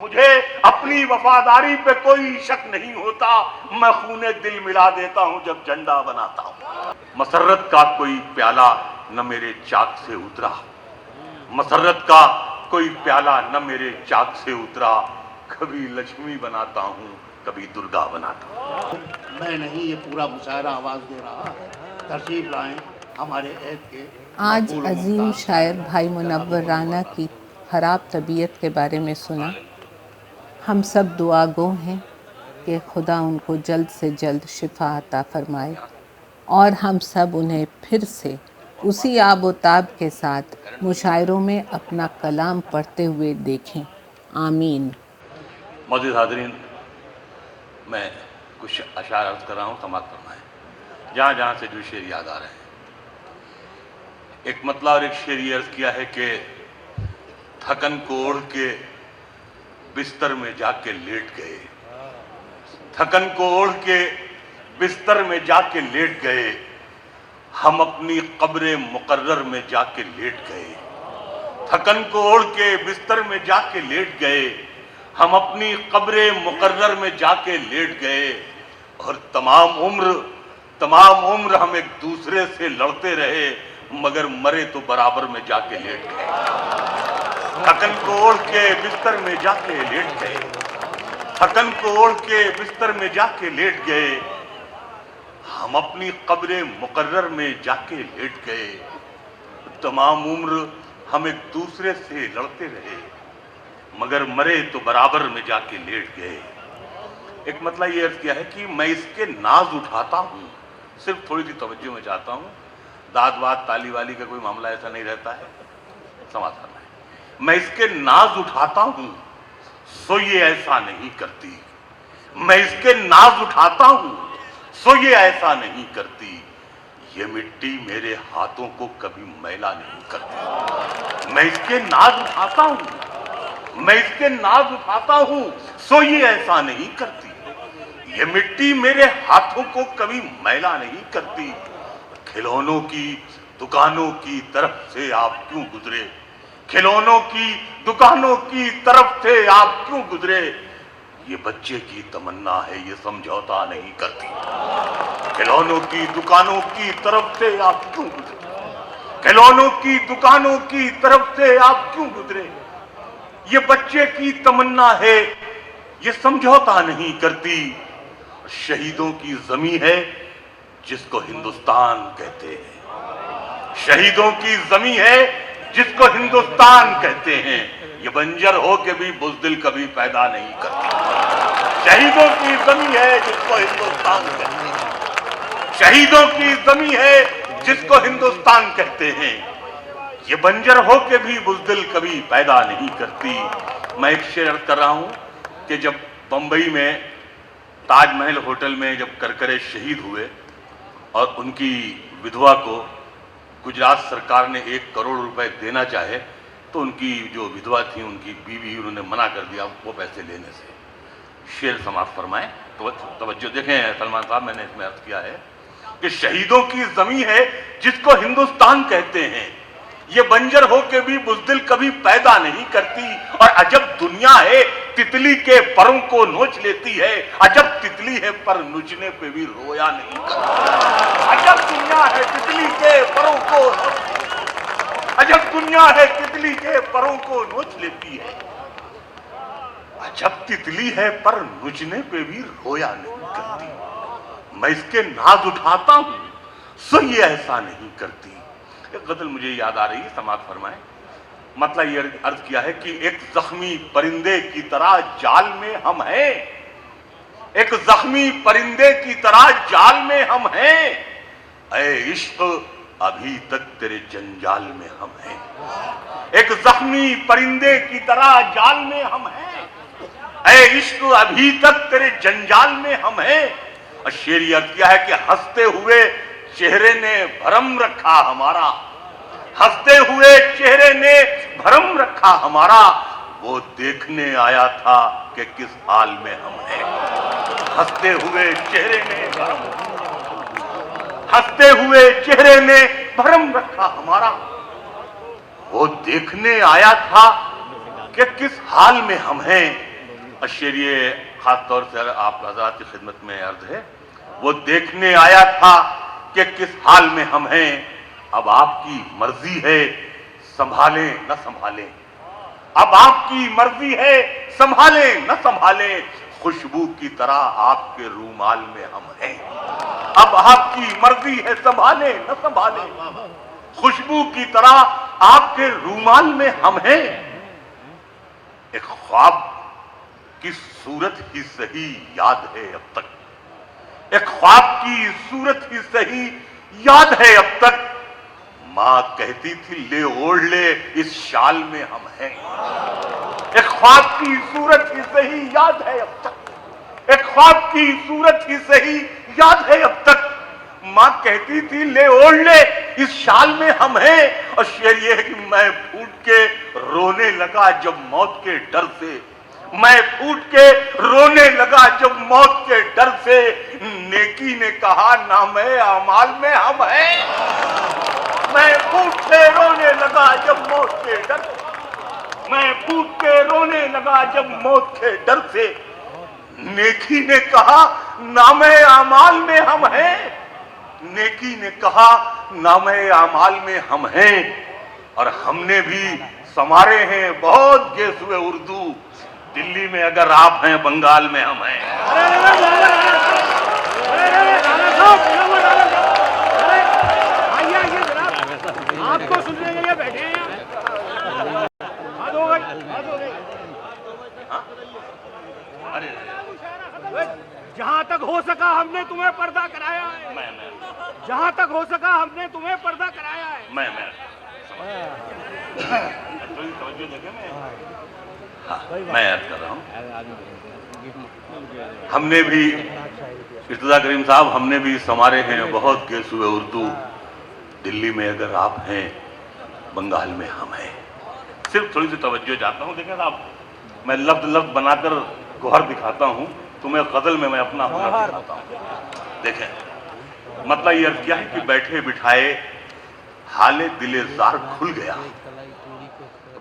مجھے اپنی وفاداری پہ کوئی شک نہیں ہوتا، میں خون دل ملا دیتا ہوں جب جھنڈا بناتا ہوں۔ مسرت کا کوئی پیالہ نہ میرے چاک سے اترا، مسرت کا کوئی پیالہ نہ میرے چاک سے اترا، کبھی لکشمی بناتا ہوں کبھی درگا بناتا ہوں۔ میں نہیں، یہ پورا مشاعرہ آواز دے رہا ہے۔ تشریف لائیں ہمارے عید کے آج عظیم شاعر بھائی منور رانا کی خراب طبیعت کے بارے میں سنا۔ ہم سب دعا گو ہیں کہ خدا ان کو جلد سے جلد شفا عطا فرمائے اور ہم سب انہیں پھر سے اسی آب و تاب کے ساتھ مشاعروں میں اپنا کلام پڑھتے ہوئے دیکھیں۔ آمین۔ معزز حاضرین، میں کچھ اشعار عرض کر رہا ہوں، سماعت فرمائیں جہاں جہاں سے جو شعر یاد آ رہے ہیں۔ ایک مطلع اور ایک شعر یہ عرض کیا ہے کہ تھکن کو اوڑھ کے بستر میں جا کے لیٹ گئے، تھکن کو اوڑھ کے بستر میں جا کے لیٹ گئے، ہم اپنی قبر مقرر میں جا کے لیٹ گئے، تھکن کو اوڑھ کے بستر میں جا کے لیٹ گئے، ہم اپنی قبر مقرر میں جا کے لیٹ گئے، اور تمام عمر ہم ایک دوسرے سے لڑتے رہے مگر مرے تو برابر میں جا کے لیٹ گئے۔ تھکن کو اوڑھ کے بستر میں جا کے لیٹ گئے، تھکن کو اوڑھ کے بستر میں جا کے لیٹ گئے، ہم اپنی قبر مقرر میں جا کے لیٹ گئے، تمام عمر ہم ایک دوسرے سے لڑتے رہے مگر مرے تو برابر میں جا کے لیٹ گئے۔ ایک مطلب یہ عرض کیا ہے کہ میں اس کے ناز اٹھاتا ہوں، صرف تھوڑی سی توجہ میں چاہتا ہوں، داد واد تالی والی کا کوئی معاملہ ایسا نہیں رہتا ہے، سماعت فرمائیں۔ میں اس کے ناز اٹھاتا ہوں سو یہ ایسا نہیں کرتی، میں اس کے ناز اٹھاتا ہوں سو یہ ایسا نہیں کرتی، یہ مٹی میرے ہاتھوں کو کبھی میلا نہیں کرتی۔ میں اس کے ناز اٹھاتا ہوں، میں اس کے ناز اٹھاتا ہوں سو یہ ایسا نہیں کرتی، یہ مٹی میرے ہاتھوں کو کبھی میلا نہیں کرتی۔ کھلونوں کی دکانوں کی طرف سے آپ کیوں گزرے، کھلونوں کی دکانوں کی طرف سے آپ کیوں گزرے، یہ بچے کی تمنا ہے یہ سمجھوتا نہیں کرتی۔ کھلونوں کی دکانوں کی طرف سے آپ کیوں گزرے، کھلونوں کی دکانوں کی طرف سے آپ کیوں گزرے، یہ بچے کی تمنا ہے یہ سمجھوتا نہیں کرتی۔ شہیدوں کی زمین ہے جس کو ہندوستان کہتے ہیں، شہیدوں کی زمین ہے جس کو ہندوستان کہتے ہیں، یہ بنجر ہو کے بھی بزدل کبھی پیدا نہیں کرتی۔ شہیدوں کی زمین ہے جس کو ہندوستان کہتے ہیں، شہیدوں کی زمین ہے جس کو ہندوستان کہتے ہیں، یہ بنجر ہو کے بھی بزدل کبھی پیدا نہیں کرتی۔ میں ایک شعر عرض کر رہا ہوں کہ جب بمبئی میں تاج محل ہوٹل میں جب کرکرے شہید ہوئے اور ان کی ودھوا کو گجرات سرکار نے 1 کروڑ روپے دینا چاہے تو ان کی جو ودھوا تھی ان کی بیوی انہوں نے منع کر دیا وہ پیسے لینے سے۔ شعر سماعت فرمائیں، توجہ دیکھیں سلمان صاحب، میں نے اس میں عرض کیا ہے کہ شہیدوں کی زمین ہے جس کو ہندوستان کہتے ہیں، یہ بنجر ہو کے بھی بزدل کبھی پیدا نہیں کرتی، اور عجب دنیا ہے تتلی کے پروں کو نوچ لیتی ہے، عجب تتلی ہے پر نوچنے پہ بھی رویا نہیں کرتی۔ عجب دنیا ہے تتلی کے پروں کو، عجب دنیا ہے تتلی کے پروں کو نوچ لیتی ہے، عجب تتلی ہے پر نوچنے پہ بھی رویا نہیں کرتی، میں اس کے ناز اٹھاتا ہوں سو یہ ایسا نہیں کرتی۔ ایک غزل مجھے یاد آ رہی ہے، سماعت فرمائیں۔ مطلب یہ عرض کیا ہے کہ ایک زخمی پرندے کی طرح جال میں ہم ہیں، ایک زخمی پرندے کی طرح جال میں ہم ہیں، اے عشق ابھی تک تیرے جنجال میں ہم ہیں، ایک زخمی پرندے کی طرح جال میں ہم ہیں، اے عشق ابھی تک تیرے جنجال میں ہم ہیں۔ اور شعر یہ عرض کیا ہے کہ ہنستے ہوئے چہرے نے بھرم رکھا ہمارا، ہنستے ہوئے چہرے نے بھرم رکھا ہمارا، وہ دیکھنے آیا تھا کہ کس حال میں ہم ہیں۔ ہنستے ہوئے چہرے نے ہنستے ہوئے چہرے نے بھرم رکھا ہمارا، وہ دیکھنے آیا تھا کہ کس حال میں ہم ہیں۔ الشعر یہ خاص طور سے آپ حضرات کی خدمت میں عرض ہے، وہ دیکھنے آیا تھا کہ کس حال میں ہم ہیں، اب آپ کی مرضی ہے سنبھالیں نہ سنبھالیں، اب آپ کی مرضی ہے سنبھالیں نہ سنبھالیں، خوشبو کی طرح آپ کے رومال میں ہم ہیں، اب آپ کی مرضی ہے سنبھالیں نہ سنبھالیں، خوشبو کی طرح آپ کے رومال میں ہم ہیں۔ ایک خواب کی صورت ہی صحیح یاد ہے اب تک، ایک خواب کی صورت ہی صحیح یاد ہے اب تک، ماں کہتی تھی لے اوڑھ لے اس شال میں ہم ہیں، ایک خواب کی صورت ہی صحیح یاد ہے اب تک، ایک خواب کی صورت ہی صحیح یاد ہے اب تک، ماں کہتی تھی لے اوڑھ لے اس شال میں ہم ہیں۔ اور شعر یہ ہے کہ میں پھوٹ کے رونے لگا جب موت کے ڈر سے، میں پھوٹ کے رونے لگا جب موت کے ڈر سے، نیکی نے کہا نامہ اعمال میں ہم ہیں، میں پھوٹ کے رونے لگا جب موت کے ڈر سے، میں پھوٹ کے رونے لگا جب موت کے ڈر سے، نیکی نے کہا نامہ اعمال میں ہم ہیں، نیکی نے کہا نامہ اعمال میں ہم ہیں، اور ہم نے بھی سنوارے ہیں بہت گیسوئے اردو، دلی میں اگر آپ ہیں بنگال میں ہم ہیں۔ آپ کو سننے کے لیے بیٹھے ہیں جہاں تک ہو سکا ہم نے تمہیں پردہ کرایا ہے، جہاں تک ہو سکا ہم نے تمہیں پردہ کرایا ہے۔ میں عرض کر رہا ہوں، ہم نے بھی ارتضیٰ کریم صاحب ہم نے بھی سنوارے ہیں بہت گیسوئے اردو، دلی میں اگر آپ ہیں بنگال میں ہم ہیں۔ صرف تھوڑی سی توجہ چاہتا ہوں، دیکھیں صاحب میں لفظ لفظ بنا کر گوہر دکھاتا ہوں، تمہیں غزل میں میں اپنا ہنر دکھاتا ہوں۔ دیکھیں مطلب یہ عرض کیا ہے کہ بیٹھے بٹھائے حال دل زار کھل گیا،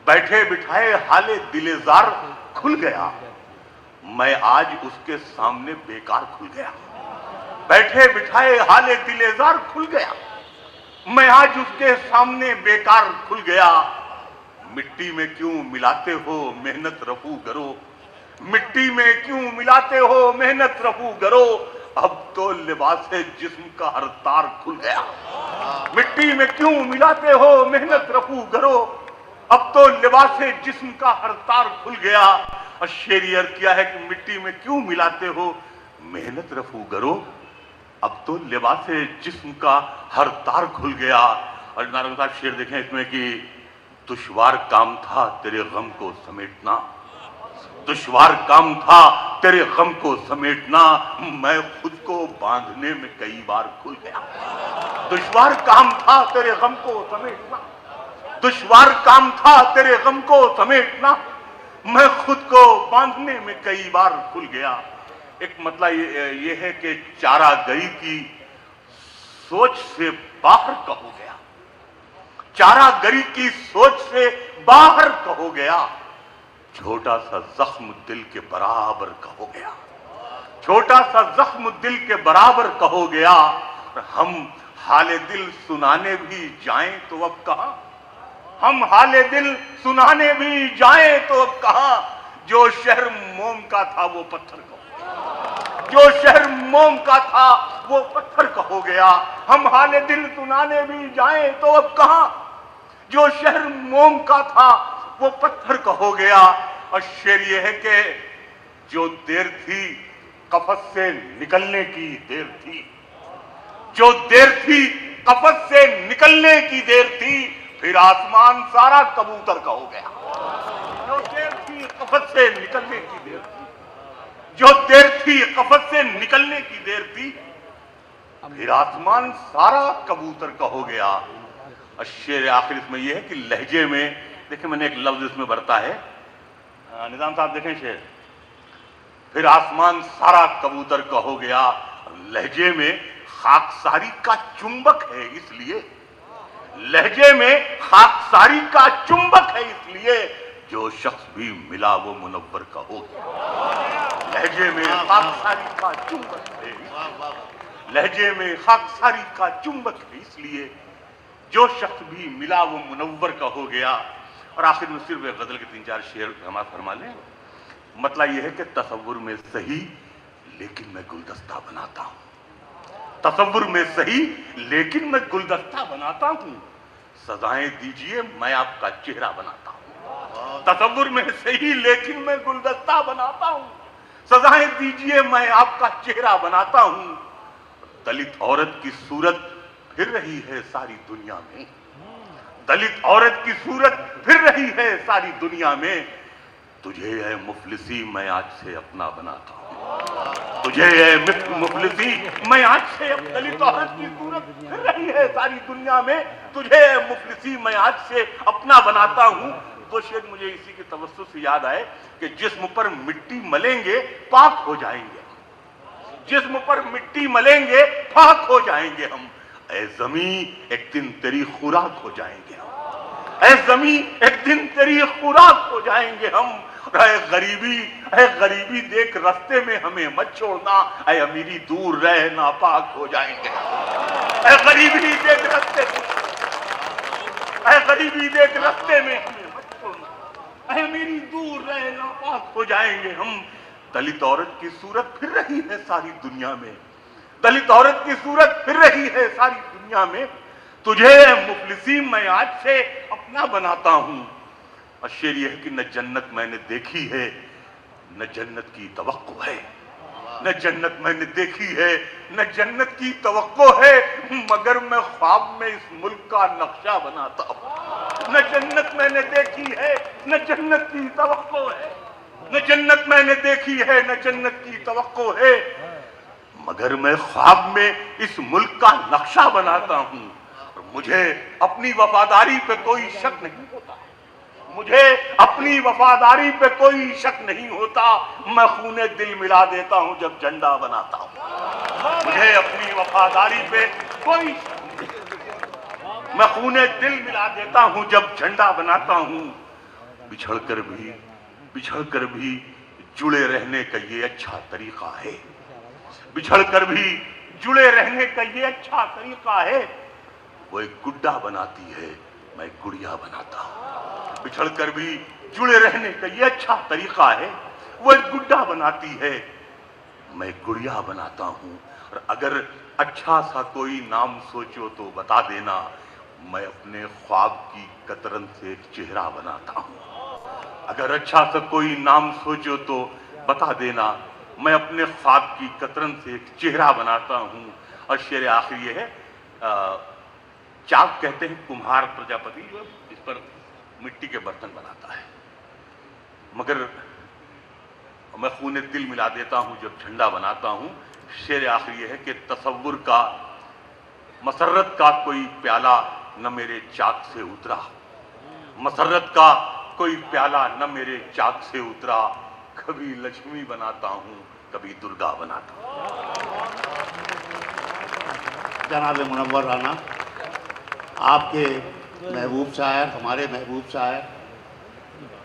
بیٹھے بٹھائے حال دل زار کھل گیا، میں آج اس کے سامنے بیکار کھل گیا، بیٹھے بٹھائے حال دل زار کھل گیا، میں آج اس کے سامنے بیکار کھل گیا، مٹی میں کیوں ملاتے ہو محنت رفو کرو، مٹی میں کیوں ملاتے ہو محنت رفو کرو، اب تو لباس جسم کا ہر تار کھل گیا، مٹی میں کیوں ملاتے ہو محنت رفو کرو، اب تو لباس جسم کا ہر تار کھل گیا۔ اور شعر کیا ہے کہ مٹی میں کیوں ملاتے ہو محنت رفو کرو، اب تو لباس جسم کا ہر تار کھل گیا۔ اور نارنگ صاحب شعر دیکھیں اس میں کہ دشوار کام تھا تیرے غم کو سمیٹنا، دشوار کام تھا تیرے غم کو سمیٹنا، میں خود کو باندھنے میں کئی بار کھل گیا، دشوار کام تھا تیرے غم کو سمیٹنا، دشوار کام تھا تیرے غم کو سمیٹنا، میں خود کو باندھنے میں کئی بار کھل گیا۔ ایک مطلب یہ ہے کہ چارہ گری کی سوچ سے باہر کا ہو گیا، چارہ گری کی سوچ سے باہر کا ہو گیا، چھوٹا سا زخم دل کے برابر کا ہو گیا، چھوٹا سا زخم دل کے برابر کا ہو گیا، ہم حال دل سنانے بھی جائیں تو اب کہاں، ہم حال دل سنانے بھی جائیں تو اب کہاں، جو شہر موم کا تھا وہ پتھر کا ہو گیا، جو شہر موم کا تھا وہ پتھر کا ہو گیا، ہم حال دل سنانے بھی جائیں تو اب کہاں، جو شہر موم کا تھا وہ پتھر کا ہو گیا۔ اور شعر یہ ہے کہ جو دیر تھی قفس سے نکلنے کی دیر تھی، جو دیر تھی قفس سے نکلنے کی دیر تھی، پھر آسمان سارا کبوتر کا ہو گیا، جو دیر تھی قفس سے نکلنے کی دیر تھی، جو دیر تھی قفس سے نکلنے کی دیر تھی، پھر آسمان سارا کبوتر کا ہو گیا۔ اور شعر آخر اس میں یہ ہے کہ لہجے میں دیکھیں میں نے ایک لفظ اس میں برتا ہے، نظام صاحب دیکھیں شعر، پھر آسمان سارا کبوتر کا ہو گیا، لہجے میں خاکساری کا چنبک ہے اس لیے، لہجے میں خاکساری کا چنبک ہے اس لیے، جو شخص بھی ملا وہ منور کا ہو گیا، لہجے میں خاکساری کا چنبک ہے، لہجے میں خاکساری کا چنبک ہے، اس لیے جو شخص بھی ملا وہ منور کا ہو گیا۔ اور آخر میں صرف ایک غزل کے 3-4 شعر ہم فرما لیں۔ مطلع یہ ہے کہ تصور میں صحیح لیکن میں گلدستہ بناتا ہوں، تصور میں صحیح لیکن میں گلدستہ بناتا ہوں، سزائیں دیجئے میں آپ کا چہرہ بناتا ہوں، تصور میں صحیح لیکن میں گلدستہ بناتا ہوں، سزائیں دیجئے میں آپ کا چہرہ بناتا ہوں۔ دلت عورت کی صورت پھر رہی ہے ساری دنیا میں، دلت عورت کی صورت پھر رہی ہے ساری دنیا میں، تجھے اے مفلسی میں آج سے اپنا بناتا ہوں، تجھے اے مفلسی میں آج سے، دلت عورت کی صورت پھر رہی ہے ساری دنیا میں، تجھے اے مفلسی میں آج سے اپنا بناتا ہوں۔ دو شعر مجھے اسی کے توسط سے یاد آئے کہ جسم پر مٹی ملیں گے پاک ہو جائیں گے، جسم پر مٹی ملیں گے پاک ہو جائیں گے ہم، اے زمین ایک دن تیری خوراک ہو جائیں گے ہم، اے زمین ایک دن تیری خوراک ہو جائیں گے ہم، اے غریبی دیکھ رستے میں ہمیں مت چھوڑنا، اے امیری دور رہ ناپاک ہو جائیں گے ہم، اے غریبی دیکھ رستے میں، اے غریبی دیکھ رستے میں ہمیں مت چھوڑنا، اے امیری دور رہ ناپاک ہو جائیں گے ہم۔ دلت عورت کی صورت پھر رہی ہے ساری دنیا میں، دلت عورت کی صورت پھر رہی ہے ساری دنیا میں، تجھے مفلسی میں آج سے اپنا بناتا ہوں۔ اور شعر یہ ہے کہ نہ جنت میں نے دیکھی ہے نہ جنت کی توقع ہے، نہ جنت میں نے دیکھی ہے نہ جنت کی توقع ہے، مگر میں خواب میں اس ملک کا نقشہ بناتا ہوں، نہ جنت میں نے دیکھی ہے نہ جنت کی توقع ہے، نہ جنت میں نے دیکھی ہے نہ جنت کی توقع ہے، مگر میں خواب میں اس ملک کا نقشہ بناتا ہوں۔ اور مجھے اپنی وفاداری پہ کوئی شک نہیں ہوتا، مجھے اپنی وفاداری پہ کوئی شک نہیں ہوتا، میں خون دل ملا دیتا ہوں جب جھنڈا بناتا ہوں، مجھے اپنی وفاداری پہ کوئی شک نہیں ہوتا، میں خون دل ملا دیتا ہوں جب جھنڈا بناتا ہوں۔ بچھڑ کر بھی جڑے رہنے کا یہ اچھا طریقہ ہے، بچھڑ کر بھی جڑے رہنے کا یہ اچھا طریقہ ہے، وہ ایک گڈا بناتی ہے میں ایک گڑیا بناتا ہوں، بچھڑ کر بھی جڑے رہنے کا یہ اچھا طریقہ ہے، وہ ایک گڈا بناتی ہے میں ایک گڑیا بناتا ہوں۔ اور اگر اچھا سا کوئی نام سوچو تو بتا دینا، میں اپنے خواب کی قطرن سے ایک چہرہ بناتا ہوں، اگر اچھا سا کوئی نام سوچو تو بتا دینا، میں اپنے خواب کی قطرن سے ایک چہرہ بناتا ہوں۔ اور شعر آخر یہ ہے، چاک کہتے ہیں کمہار پرجاپتی جو اس پر مٹی کے برتن بناتا ہے، مگر میں خون دل ملا دیتا ہوں جب جھنڈا بناتا ہوں۔ شعر آخر یہ ہے کہ تصور کا مسرت کا کوئی پیالہ نہ میرے چاک سے اترا، مسرت کا کوئی پیالہ نہ میرے چاک سے اترا، کبھی لکشمی بناتا ہوں کبھی درگا بناتا ہوں۔ جناب منور رانا، آپ کے محبوب شاعر، ہمارے محبوب شاعر